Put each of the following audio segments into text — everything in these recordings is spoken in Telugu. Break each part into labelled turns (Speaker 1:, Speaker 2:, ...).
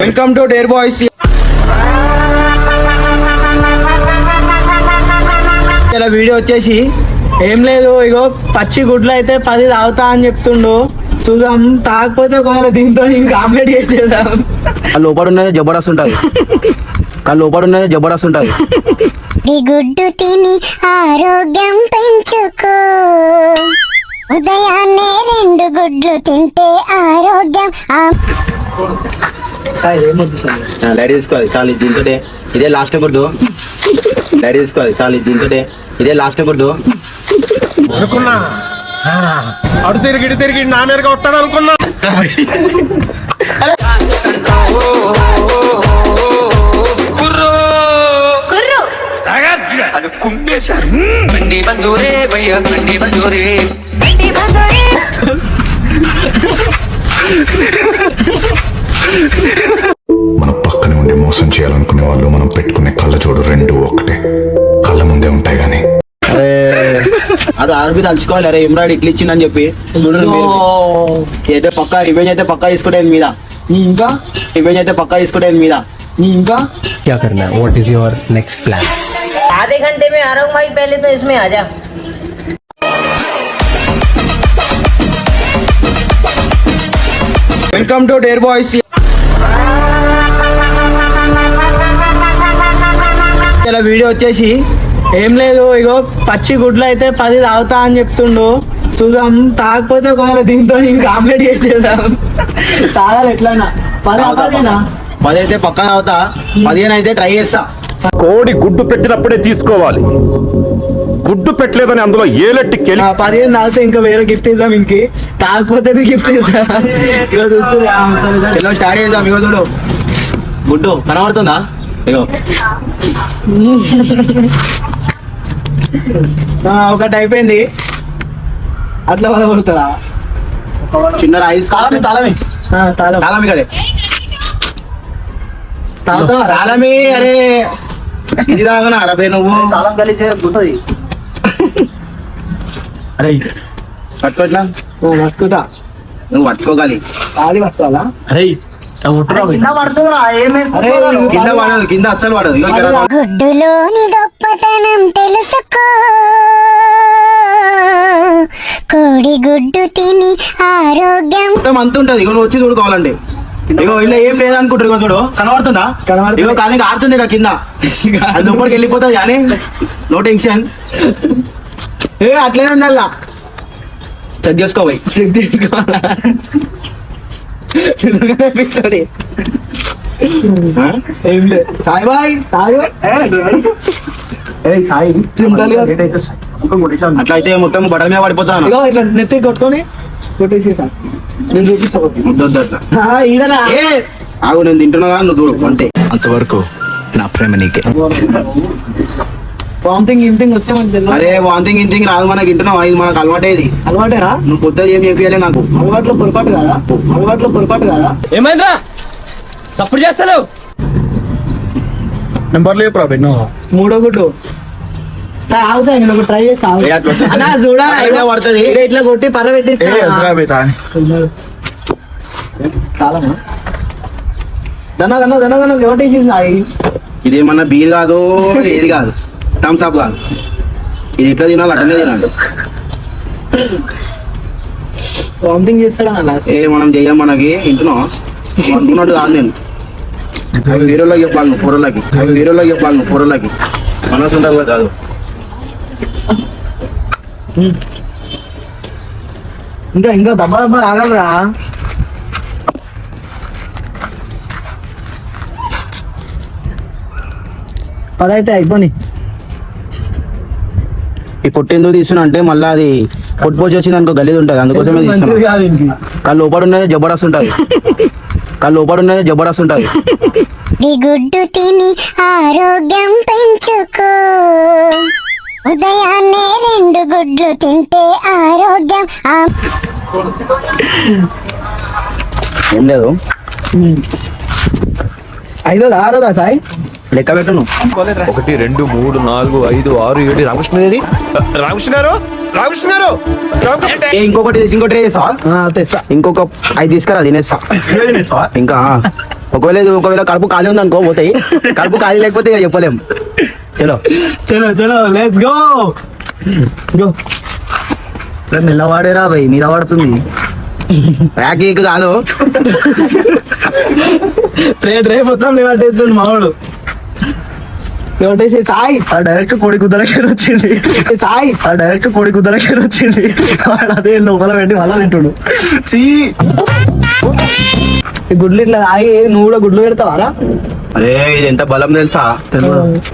Speaker 1: Welcome to dare boys. ఇలా వీడియో వచ్చేసి ఏం లేదు, ఇగో పచ్చి గుడ్లు అయితే 10 తాగుతా అని చెప్తుండు. చూద్దాం, తాగకపోతే ఒకవేళ దీంతో ఇంకా ఆమ్లెట్ చేసేద్దాం.
Speaker 2: లోపల ఉన్నది జబర్దస్త్ ఉంటుంది. లోపల ఉన్నది జబర్దస్త్ ఉంటుంది.
Speaker 3: ఈ గుడ్డు తిని ఆరోగ్యం పెంచుకో. ఉదయాన్నే 2 గుడ్లు తింటే ఆరోగ్యం.
Speaker 2: లైట్ తీసుకోవాలి చాలు దీంతో. ఇదే లాస్ట్ గుడ్డు. లైట్ తీసుకోవాలి చాలు దీంతో. ఇదే లాస్ట్ గుడ్డు.
Speaker 4: అనుకున్నా అడు తిరిగి నా మీదగా వస్తాడు అనుకున్నా.
Speaker 5: అది కుంభేశారు. బండి బందూరే భయ్య బండి బందూరే.
Speaker 6: మన పక్కనే ఉండి మోసం చేయాలనుకునే వాళ్ళు మనం పెట్టుకునే కళ్ళజోడు 2 ఒకటే. కళ్ళ ముందే ఉంటాయి గానీ
Speaker 2: అరే అడు ఆర్బి తలుచుకోవాలి. అరే ఇమ్రాడ్ ఇట్లా ఇచ్చిందని చెప్పి చూడండి. అయితే పక్కా రివెంజ్ అయితే పక్కా తీసుకుంటే మీద.
Speaker 1: ఇంకా
Speaker 2: రివెంజ్ అయితే పక్కా తీసుకుంటే మీద.
Speaker 1: ఇంకా
Speaker 7: क्या करना है? What is your next plan?
Speaker 8: आधे घंटे में आ रहा हूँ भाई, पहले तो इसमें आ जा.
Speaker 1: Welcome to dare boys. ఇలా వీడియో వచ్చేసి ఏం లేదు, ఇగో పచ్చి గుడ్లు అయితే 10 తాగుతా అని చెప్తుండు. చూద్దాం, తాగకపోతే ఒకవేళ దీంతో ఇంకా ఆమ్లెట్ చేసేద్దాం. తాగాలి ఎట్లయినా.
Speaker 2: 10 అయితే పక్కా తాగుతా. 15 అయితే ట్రై చేస్తా.
Speaker 4: కోడి గుడ్డు పెట్టినప్పుడే తీసుకోవాలి. గుడ్డు పెట్టలేదని అందులో ఏలెట్టికెళ్ళి
Speaker 1: 15 తాగితే ఇంకా వేరే గిఫ్ట్ ఇద్దాం. ఇంకి తాగకపోతే గిఫ్ట్ ఇద్దాం. ఇగో చూస్తుంది
Speaker 2: చలో స్టార్ట్ చేద్దాం. ఇగో చూడు గుడ్డు కనబడుతుందా? ఇగో
Speaker 1: ఒకటి అయిపోయింది. అట్లా వల్ల కొడుతారా?
Speaker 2: చిన్న రైస్ తాళమే తాళమే కదే తాళమే. అరే ఇది తాగనా అరబే నువ్వు.
Speaker 1: తాళం కలిసి గుర్తుంది.
Speaker 2: అరే పట్టుకోట్లా
Speaker 1: పట్టుకుంటా.
Speaker 2: నువ్వు పట్టుకోగాలి.
Speaker 1: తాళి పట్టుకోవాలా?
Speaker 2: అరే
Speaker 1: కింద పడుతుందిరా.
Speaker 2: కింద పడదు. కింద అస్సలు పడదు. ఇగో ఇక్కడ
Speaker 3: గుడ్డులోని గొప్పతనం తెలుసుకో. కోడి గుడ్డు తిని ఆరోగ్యం.
Speaker 2: మొత్తం అంత ఉంటది. ఇగో నువ్వు వచ్చి చూడుకోవాలండి. ఇగో ఇలా ఏం లేదనుకుంటారు. ఇగో చూడు కనబడుతుందా? ఇగో కానీ ఆడుతుంది ఇక కింద. అది లోపలికి వెళ్ళిపోతుంది కానీ నో టెన్షన్.
Speaker 1: అట్లనే ఉండాలా.
Speaker 2: చెక్ చేసుకోవాలి.
Speaker 1: చెక్ చేసుకోవాలా? ఏం లేదు. సాయి బాయ్ తాగు. సాయి
Speaker 2: అట్లా అయితే మొత్తం బట్టల మీద పడిపోతాను.
Speaker 1: ఇగో ఇట్లా నెత్తి కొట్టుకొని కొట్టేసేసా. నేను చూపిస్తా.
Speaker 2: వద్దు అట్లా.
Speaker 1: ఈడనా
Speaker 2: ఆగు, నేను తింటున్నా కానీ నువ్వు చూడు అంతే.
Speaker 6: అంతవరకు నా ప్రేమ నీకే.
Speaker 1: వామిటింగ్ గిమిటింగ్ వస్తే మనకి తెలియదు.
Speaker 2: అరే వాంతింగ్ ఇంటింగ్ రాదు మనకి. ఇంటున్నావు ఇది మనకు అలవాటేది.
Speaker 1: అలవాటేనా?
Speaker 2: నువ్వు కొత్తగా ఏం చేయాలి నాకు.
Speaker 1: అలవాట్లో పొరపాటు కాదా?
Speaker 7: ఏమైందిరా సప్పుడు చేస్తాను?
Speaker 4: నెంబర్ లేవు ప్రాబ్లం.
Speaker 1: 3వ గుడ్డు. సార్ ఆగు సార్, నేను ఒకటి ట్రై చేస్తా.
Speaker 2: ఏ అట్లా వద్దు.
Speaker 1: అన్నా చూడా
Speaker 2: అట్లా పడుతుంది.
Speaker 1: ఇట్లా కొట్టి పర్ర పెట్టిస్తా. చాలమ్మా. దన్న కొట్టేసి సాయి.
Speaker 2: ఇదేమన్నా బీర్ కాదు, ఏది కాదు, థమ్స్ అప్ కాదు. ఇది ఎట్లా తినాలి అట్లనే తినాలి.
Speaker 1: వామిటింగ్ చేస్తాడా లాస్ట్?
Speaker 2: ఏ మనం చెయ్యం. మనకి ఇంటున్నావు అనుకున్నట్టు కాదు. నేను అవి వేరేలోకి చెప్పాలి నువ్వు పొరలోకి. మనసు ఉంటావు కాదు.
Speaker 1: ఇంకా దబ్బా ఆగలరా? పదైతే అయిపోయి.
Speaker 2: ఈ పొట్టు ఎందుకు తీసుకున్నా అంటే మళ్ళీ అది పొట్టు వచ్చింది అనుకో గలీజ్ ఉంటుంది. అందుకోసమే
Speaker 1: మంచిది కాదు ఇంకి.
Speaker 2: కళ్ళు లోపల ఉన్నది జబర్దస్త్ ఉంటుంది.
Speaker 3: ఈ గుడ్డు తిని ఆరోగ్యం పెంచుకో. ఉదయాన్నే 2 గుడ్లు తింటే ఆరోగ్యం.
Speaker 2: ఏం లేదు.
Speaker 1: 5వ 6వ సాయి
Speaker 2: లెక్క పెట్టను.
Speaker 6: 1 2 3 4 5 6 7 రామకృష్ణ గారు
Speaker 2: ఇంకొకటి చేస్తా.
Speaker 1: తెస్తా.
Speaker 2: ఇంకొక 5 తీసుకురా తినేస్తా. ఇంకా ఒకవేళ కడుపు ఖాళీ ఉంది అనుకో పోతాయి, కడుపు ఖాళీ లేకపోతే ఇక చెప్పలేం. చలో
Speaker 1: చలో చలో లెట్స్ గో గో.
Speaker 2: మెల్లవాడేరా భయ్, మీద పడుతుంది. ప్యాక్ కాదు
Speaker 1: ట్రే మొత్తం లేవట్టేస్తుండు మావాడు. లేవట్టేసి సాయి
Speaker 2: డైరెక్ట్ కోడి గుద్దలకి వచ్చింది.
Speaker 1: సాయి
Speaker 2: డైరెక్ట్ కోడి గుద్దలకి వచ్చింది. వాడు అదే లోపల పెట్టి మళ్ళా తింటుడు. చీ
Speaker 1: ఈ గుడ్లు ఇట్లా తాగి నువ్వు కూడా గుడ్లు పెడతావారా?
Speaker 2: అరే ఇది ఎంత బలం తెలుసా?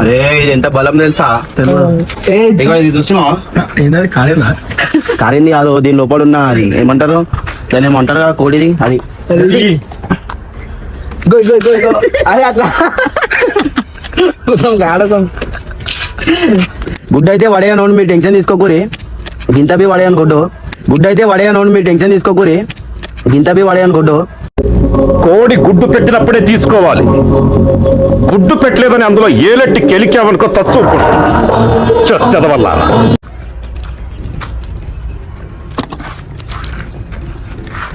Speaker 2: అరే ఇది ఎంత బలం తెలుసా?
Speaker 1: ఏ
Speaker 2: ఇగో ఇది చూస్తున్నావా?
Speaker 1: ఏంటది కాలేదా?
Speaker 2: కారింది కాదు, దీని లోపల ఉన్న అది ఏమంటారు, దాన్ని ఏమంటారు కదా కోడిది అది.
Speaker 1: Go go go go. అరే అట్లా మొత్తం కాడతాం.
Speaker 2: గుడ్డ అయితే పడేయను, మీరు టెన్షన్ తీసుకోకూరి. గింతపి పడేయను గుడ్డు. గుడ్డ అయితే పడేయను, మీరు టెన్షన్ తీసుకోకూరి. గింతపి పడేయను గుడ్డు.
Speaker 4: కోడి గుడ్డు పెట్టినప్పుడే తీసుకోవాలి. గుడ్డు పెట్టలేదని అందులో ఏలెట్టి కెలికావనుకో తచ్చు చెత్తద వల్ల.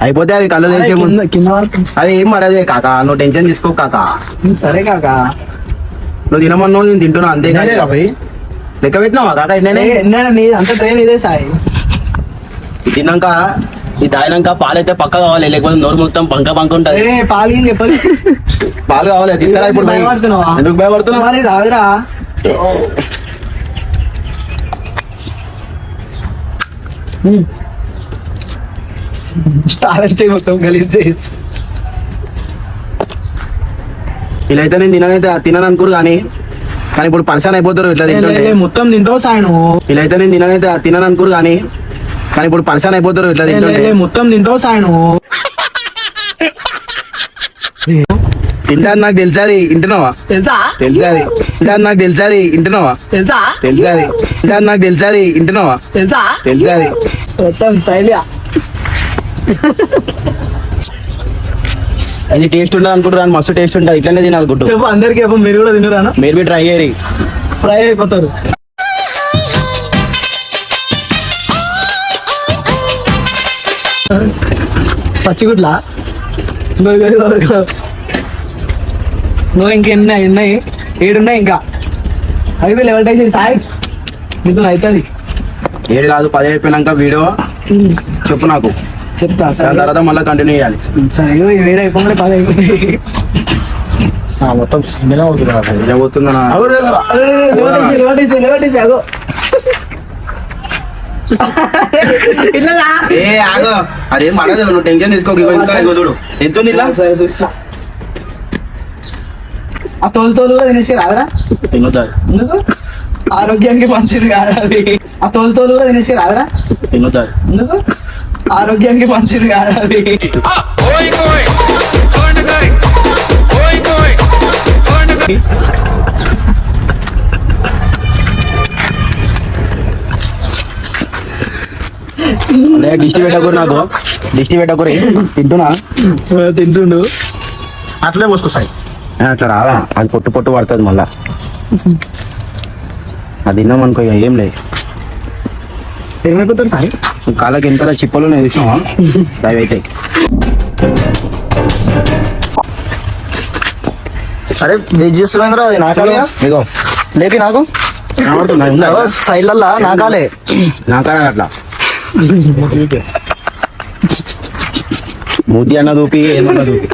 Speaker 2: అయిపోతే అది కళ్ళు తెలిసే ముందు
Speaker 1: కింద పడుతుంది.
Speaker 2: అది ఏం పడదే కాక, నువ్వు టెన్షన్ తీసుకో కాక.
Speaker 1: సరే కాక
Speaker 2: నువ్వు తినమన్నావు, నేను తింటున్నా అంతే. లెక్క పెట్టినావా కాక?
Speaker 1: నీ అంత ట్రైన్ ఇదే సాయి.
Speaker 2: తిన్నాక ఇది తాగినాక పాలైతే పక్క కావాలి, లేకపోతే నోరు మొత్తం బంక ఉంటది.
Speaker 1: పాలు ఏం చెప్పదు.
Speaker 2: పాలు కావాలి, తీసుకురా ఇప్పుడు.
Speaker 1: భయపడుతున్నావా?
Speaker 2: ఎందుకు భయపడుతున్నావు?
Speaker 1: మరి తాగురా. తాళం చేయి మొత్తం గలీజ్ చేయొచ్చు.
Speaker 2: ఇలా అయితే నేను తినను అనుకోరు కానీ ఇప్పుడు పరిశాన్ అయిపోతారు ఇట్లా తింటుంటే.
Speaker 1: మొత్తం తింటావు సాయి నువ్వు.
Speaker 2: ఇలా అయితే నేను తినను అనుకోరు కానీ ఇప్పుడు పరిశాన్ అయిపోతారు ఇట్లా తింటుంటే.
Speaker 1: మొత్తం తింటావు సాయి నువ్వు.
Speaker 2: తింటా నాకు తెలుసాది, వింటున్నావా?
Speaker 1: తెలుసా
Speaker 2: తెలుసాది. తింటా నాకు తెలుసాది, వింటున్నావా?
Speaker 1: తెలుసా
Speaker 2: తెలుసాది. తింటా నాకు తెలుసాది, వింటున్నావా?
Speaker 1: తెలుసా
Speaker 2: తెలుసాది.
Speaker 1: మొత్తం స్టైల్ గా.
Speaker 2: అది టేస్ట్ ఉండదు అనుకుంటారు, మస్తు టేస్ట్ ఉంటుంది. ఇట్లనే తినాలి గుడ్డు.
Speaker 1: చెప్పు అందరికి చెప్పు, మీరు కూడా తినరానా?
Speaker 2: మీరు బి ట్రై చేయరి,
Speaker 1: ఫ్రై అయిపోతారు. పచ్చిగుడ్లా నువ్వు ఇంకెన్నాయి ఉన్నాయి, 7 ఉన్నాయి ఇంకా. అవి లెవెల్ టైస్ సాయి నీతో అవుతుంది.
Speaker 2: 7 కాదు 10 అయిపోయినాక వీడియో చెప్పు నాకు,
Speaker 1: చెప్తా
Speaker 2: దాని
Speaker 1: సరే.
Speaker 2: తర్వాత మళ్ళీ కంటిన్యూ చేయాలి.
Speaker 1: సరే ఇగో ఈ 7 అయిపోయి 10 అయిపోతాయి.
Speaker 2: మొత్తం పోతుందా? ఏ ఆగో, అదేం పడదు, నువ్వు టెన్షన్ తీసుకోక. ఇంకా ఇగో చూడు ఎంత ఉంది ఇలా.
Speaker 1: సరే చూసిన ఆ తోలు కూడా తినేసి రాదురా.
Speaker 2: తినొద్దు,
Speaker 1: ఎందుకు? ఆరోగ్యానికి మంచిది కాదు అది. ఆ తోలు కూడా తినేసి రాదురా.
Speaker 2: తినొద్దు.
Speaker 1: ఎందుకు? ఆరోగ్యానికి మంచిది కాదు అది.
Speaker 2: దిష్టి పెట్టకూరు, నాకు దిష్టి పెట్టకూరి. తింటున్నా,
Speaker 1: తింటుండు.
Speaker 2: అట్లే పోసుకొస్తాయి. అట్లా రాదా, అది పొట్టు పడుతుంది మళ్ళా. అది తిన్నాం అనుకో ఇక ఏం లేదు.
Speaker 1: ఏమైపోతారు సాయి?
Speaker 2: కాళ్ళకి ఎంత చిప్పలు ఉన్నాయి చూసినావా? అవి అయితే
Speaker 9: అరే వెజ్ చేస్తున్నారా? అది నాకాలే
Speaker 2: ఇగో
Speaker 9: లేపి నాకు సైడ్లల్లా నాకాలే
Speaker 2: నాకాలే అట్లా మూతి అన్న చూపి ఏమన్నా చూపి.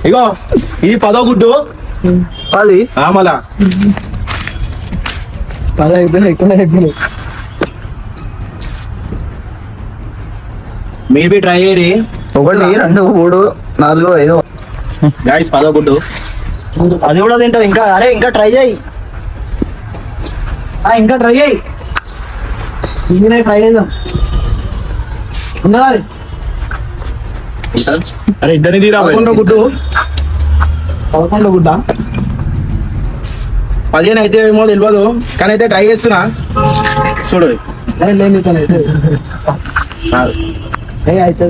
Speaker 2: ఇగో ఇది 10వ గుడ్డు.
Speaker 9: అది
Speaker 2: మళ్ళా
Speaker 1: 10 అయిపోయినాయి, ఎక్కువ అయిపోయినాయి.
Speaker 2: మీరు బి ట్రై చేయరి.
Speaker 9: 1 2 3 4 5
Speaker 2: గైస్ 10వ గుడ్డు.
Speaker 9: అది కూడా తింటావు ఇంకా? అరే ఇంకా ట్రై చేయి.
Speaker 1: ఇంకా ట్రై చేయి. ఇంజనీర్ ఫ్రై చేద్దాం. ఉన్నది
Speaker 2: అరే ఇద్దరిని తీరా. 11వ గుడ్డు.
Speaker 1: 11వ గుడ్డ.
Speaker 2: 15 అయితే ఏమో తెలియదు కానీ అయితే ట్రై చేస్తున్నా. చూడు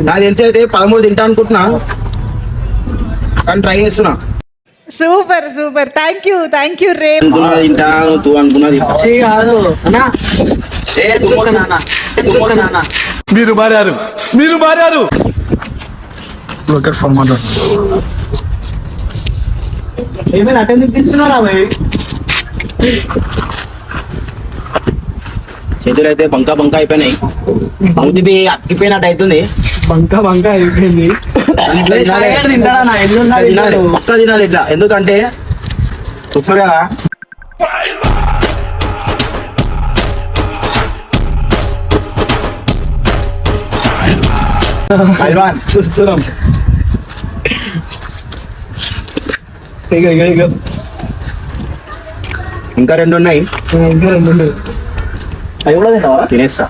Speaker 2: నాకు తెలిసి అయితే 13 తింటా అనుకుంటున్నా కానీ ట్రై చేస్తున్నా.
Speaker 10: సూపర్ సూపర్, థ్యాంక్ యూ రే.
Speaker 2: అనుకున్నది తింటా, నువ్వు అనుకున్నది
Speaker 1: కాదు అన్నా.
Speaker 4: మీరు మారారు.
Speaker 9: లోకేట్ ఫోన్ మాట్లాడు.
Speaker 1: ఏమైనా అటెందుకు తీస్తున్నారా భయ్?
Speaker 2: చేతులు అయితే బంకా బంకా అయిపోయినాయి, మూతిపి అతికిపోయినట్టు అవుతుంది.
Speaker 1: బంక అయిపోయింది. తింటాడా నా ఎల్లున్నా
Speaker 2: తినాలి, పక్కా తినాలి ఇట్లా, ఎందుకంటే చూస్తారు కదా. పైల్వాన్
Speaker 1: చూస్తున్నాం.
Speaker 2: ఇంకా రెండు ఉన్నాయి,
Speaker 1: ఇంకా రెండు ఉండదు.
Speaker 9: అవి కూడా తింటావా?
Speaker 2: తినేస్తా.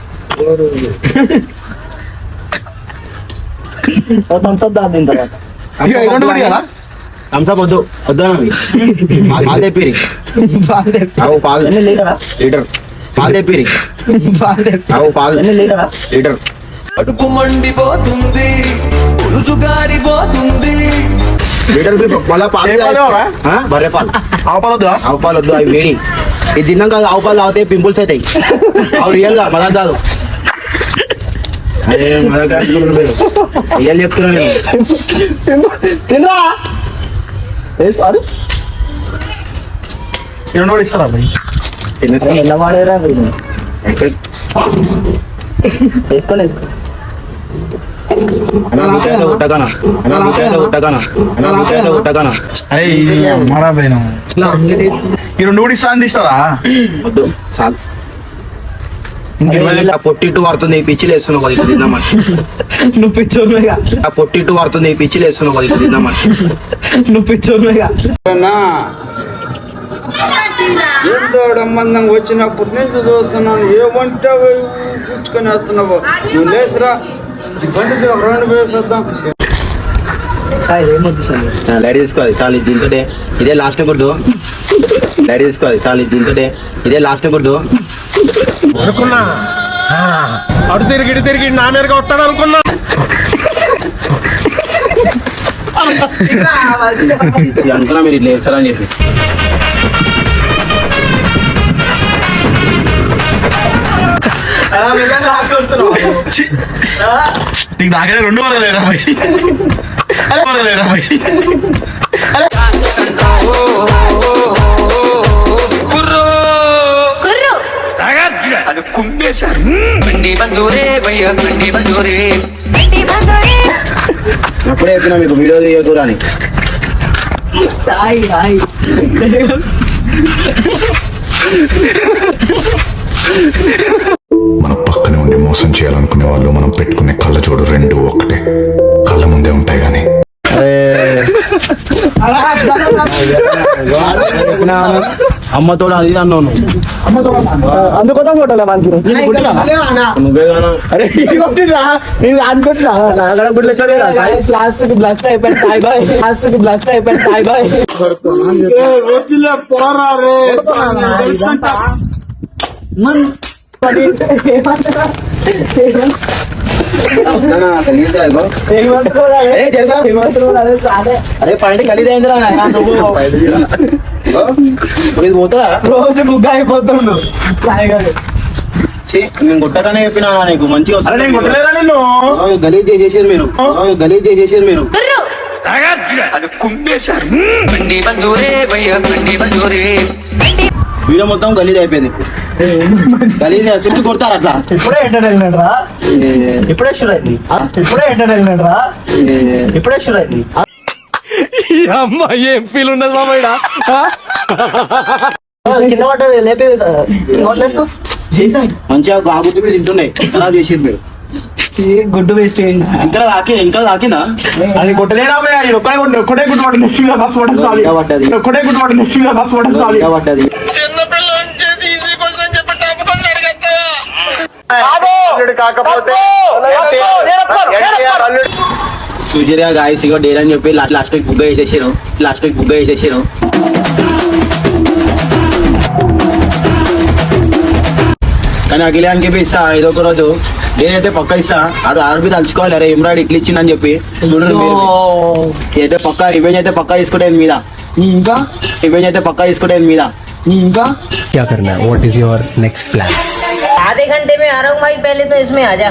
Speaker 9: థమ్స్అప్ దాని తిన్న తర్వాత
Speaker 2: థమ్స్అప్ వద్దు, వద్దా పాలు తెప్పిరి. అవు పాలు
Speaker 9: ఎన్ని లీటరా?
Speaker 2: లీటర్ పాలు తెప్పిరి. అవు పాలు
Speaker 9: ఎన్ని లీటరా?
Speaker 2: లీటర్.
Speaker 5: అడుపు మండిపోతుంది, పులుసు గారిపోతుంది.
Speaker 2: లీటర్ మళ్ళా పాలు ఆ? బర్రె పాలు. ఆవు పాలు వద్దు, ఆవు పాలు వద్దు, అవి వేడి. ఇది తిన్నాం కాదు, ఆవు పాలు తాగితే పింపుల్స్ అవుతాయి. అవి రియల్ గా మదర్ కాదు. అదే మదర్ కాదు, రియల్ చెప్తున్నా నేను.
Speaker 1: తినరా
Speaker 9: వేసుకోవాలి.
Speaker 2: రెండు కూడా ఇస్తారా భయ్? తినేస్తా.
Speaker 9: ఎలా వాడేరా వేసుకొని వేసుకో.
Speaker 2: ఉట్టగానా
Speaker 9: అరే మరా పోయినా ఈ రెండు కూడా ఇస్తా అని ఇస్తారా?
Speaker 2: వద్దు చాలు. ఆ పొట్టిట్టు వాడుతుంది, పిచ్చిలు వేస్తున్నావు కదా ఇప్పుడు తిందామని.
Speaker 1: నువ్వు పిచ్చోమేగా,
Speaker 2: ఆ పొట్టిట్టు వాడుతుంది, పిచ్చిలు వేస్తున్నావు కదా ఇప్పుడు తిందామని.
Speaker 1: నువ్వు పిచ్చోమేగా.
Speaker 11: ఎంతో సంబంధం వచ్చినప్పటి నుంచి చూస్తున్నాను, ఏమంటే పుచ్చుకొని వేస్తున్నావు. నువ్వు లేదురా, బండి ఒక రెండు వేసేద్దాం.
Speaker 9: సాయి ఏమొద్దు సార్.
Speaker 2: లైట్ తీసుకోవాలి చాలు, దీంతో ఇదే లాస్ట్ గుడ్డు. లైట్ తీసుకోవాలి చాలు, దీంతో ఇదే లాస్ట్ గుడ్డు.
Speaker 4: అనుకున్నా అటు తిరిగి నా మీదగా వస్తాడు అనుకున్నా.
Speaker 2: అనుకున్నా మీరు ఇట్లా వేస్తారా అని చెప్పి.
Speaker 9: నీకు నాకైతే రెండు వరలేరా
Speaker 5: అది కుమ్మేశారు. బండి బందూరే భయ్య, బండి బందూరే.
Speaker 2: అప్పుడే చెప్పినా మీకు వీడియో తీయకూడదు అని.
Speaker 1: సాయి హాయ్.
Speaker 6: మన పక్కనే ఉండి మోసం చేయాలనుకునే వాళ్ళు మనం పెట్టుకునే కళ్ళజోడు రెండు ఒకటే, కళ్ళ ముందే ఉంటాయి కానీ
Speaker 2: అమ్మతోడు అది ఇది అన్నావు నువ్వు.
Speaker 9: అందుకోసం కొట్టాలి మనకి.
Speaker 2: నువ్వే గానా.
Speaker 9: అరే కొట్టిరా నేను అనుకుంటున్నా నా గుడ్లేశ్వర
Speaker 1: ప్లాస్టిక్ బ్లాస్ట్ అయిపోయింది సాయి బాయ్. ప్లాస్టిక్ బ్లాస్ట్ అయిపోయింది సాయి బాయ్.
Speaker 11: పోరా రే
Speaker 2: అరే పాయింట్ కలిది అయిందిరా నువ్వు. ఇది పోతుందా?
Speaker 1: రోజు బుగ్గ అయిపోతుండు సాయి గారు.
Speaker 2: నేను కొట్టగానే చెప్పినా నీకు మంచిగా
Speaker 9: అరే నేను కొట్టలేరా నిన్ను.
Speaker 2: గలీజ్ చేసేసారు మీరు, గలీజ్ చేసేసారు మీరు.
Speaker 5: అది కుమ్మేశారు. బండి బందూరే భయ్య, బండి బందూరే.
Speaker 2: వీడియో మొత్తం గలీజ్ అయిపోయింది. గలీజ్ చుట్టూ కొడతారు అట్లా.
Speaker 9: ఇప్పుడే ఎంటర్టైన్మెంట్ రా, ఇప్పుడే షూర్ అయింది. ఇప్పుడే ఎంటర్టైన్మెంట్ రా, ఇప్పుడే షూర్ అయింది.
Speaker 7: అమ్మాయి ఏం ఫీల్ ఉన్నది మామయ్య?
Speaker 9: కింద పడ్డది లేపేది వేసుకో.
Speaker 2: మంచిగా గాగుడ్డు మీద తింటున్నాయి, ఖరాబ్ చేసేది మీరు.
Speaker 1: గుడ్డు వేస్ట్ అయింది.
Speaker 2: ఇంకా తాకిందా
Speaker 9: అది కొట్టలేరా ఒక్కడే ఒక్కటే గుడ్డు పడి నెక్స్ట్ మీద బస్ పడదు చాలు.
Speaker 2: పడ్డది
Speaker 9: ఒక్కటే గుడ్డు పడి నెక్స్ట్ మీద బస్ పడదు చాలు.
Speaker 2: పడ్డది. చూసిరా గాయస్, ఇగో డేర్ అని చెప్పి లాస్ట్ బుగ్గ వేసేసారు. కానీ అఖిలానికి చెప్పి ఇస్తా ఏదో ఒక రోజు. నేనైతే పక్క ఇస్తా, ఆడబి తలుచుకోవాలి. అరే ఇమ్రాడ్ ఇట్లా ఇచ్చిందని చెప్పి చూడండి మీరు. అయితే పక్క రివెంజ్ అయితే పక్కా తీసుకుంటే మీద,
Speaker 1: ఇంకా
Speaker 2: రివెంజ్ అయితే పక్కా తీసుకుంటే మీద.
Speaker 1: ఇంకా
Speaker 7: क्या करना है? What is your next plan?
Speaker 8: आधे घंटे में आ रहा हूँ भाई, पहले तो इसमें आ जा.